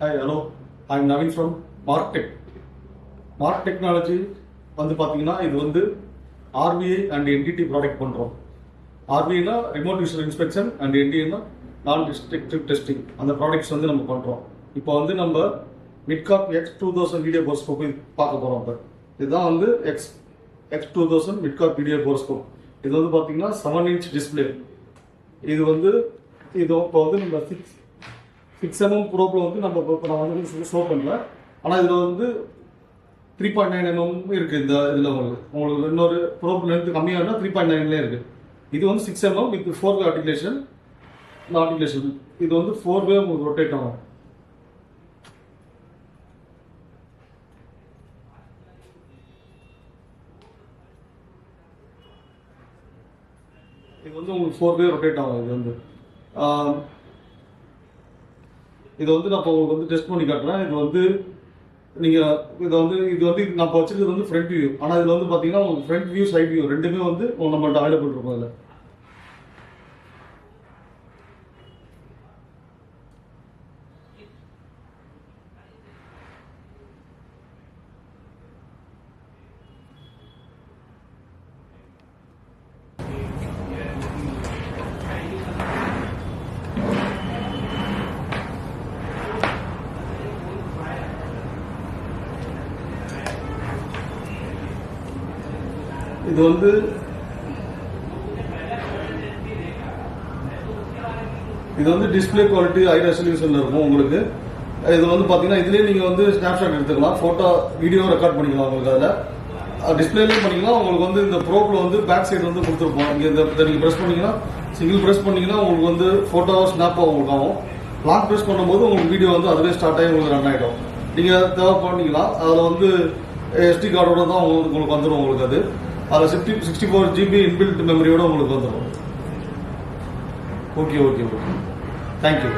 Hi, hello. I'm Naveen from Marktech. Mark Technology வந்து பார்த்தீங்கன்னா இது வந்து RVI அண்ட் NDT ப்ராடக்ட் பண்ணுறோம். RVIனா ரிமோட் யூசர் இன்ஸ்பெக்ஷன் அண்ட் NDTனா நான் டிஸ்ட்ரக்டிவ் டெஸ்டிங் அந்த ப்ராடக்ட்ஸ் வந்து நம்ம பண்ணுறோம். இப்போ வந்து நம்ம மிட்காப் X2000 வீடியோ போர்ஸ்கோப் பார்க்க போகிறோம். இப்போ இதுதான் வந்து X2000 மிட்காப் வீடியோ போர்ஸ்கோப். இது வந்து பார்த்தீங்கன்னா 7-inch டிஸ்பிளே. இது வந்து இப்போ வந்து நம்ம 6mm ப்ரோப்பில் வந்து நான் வந்து ஷோ பண்ணல. ஆனால் இதில் வந்து 3.9mm இருக்குது. இதில் உங்களுக்கு இன்னொரு ப்ரோப் லென்த் கம்மியாக இருந்தால் 3.9லே இருக்குது. இது வந்து 6mm வித் 4-way ஆர்டிகுலேஷன். இது வந்து 4-way உங்களுக்கு ரொட்டேட் ஆகும். இது வந்து உங்களுக்கு 4-way ரொட்டேட் ஆகும். இது வந்து நான் இப்போ உங்களுக்கு வந்து டெஸ்ட் பண்ணி காட்டுறேன். இது வந்து நீங்கள் இது வந்து நான் வச்சிருக்கிறது வந்து ஃப்ரண்ட் வியூ. ஆனால் இதில் வந்து பார்த்தீங்கன்னா உங்களுக்கு ஃப்ரண்ட் வியூ சைட் வியூ ரெண்டுமே வந்து நம்மள்ட்ட அவைலபிள் இருக்கும். அதில் இது வந்து டிஸ்பிளே குவாலிட்டி ஹை ரெசல்யூஷன்ல இருக்கும் உங்களுக்கு. இது வந்து பார்த்தீங்கன்னா இதுலேயே நீங்கள் வந்து ஸ்னாப்ஷாட் எடுத்துக்கலாம், ஃபோட்டோ வீடியோ ரெக்கார்ட் பண்ணிக்கலாம். உங்களுக்கு அதில் டிஸ்பிளேலையும் பண்ணிக்கலாம். உங்களுக்கு வந்து இந்த ப்ரோப்பில் வந்து பேக் சைடு வந்து கொடுத்துருப்போம். இங்கே நீங்கள் ப்ரெஸ் பண்ணிங்கன்னா சிங்கிள் ப்ரெஸ் பண்ணிங்கன்னா உங்களுக்கு வந்து ஃபோட்டோ ஸ்னாப்பாக உங்களுக்கு ஆகும். லாங் ப்ரெஸ் பண்ணும்போது உங்களுக்கு வீடியோ வந்து அதுவே ஸ்டார்ட் ஆகி உங்களுக்கு ரன் ஆகிடும். நீங்கள் தேவை பண்ணிக்கலாம். அதில் வந்து SD கார்டோட தான் உங்களுக்கு வந்துடும். உங்களுக்கு அதில் 64 GB இன்பில்ட் மெமரியோட உங்களுக்கு வந்துடும். ஓகே. தேங்க்யூ.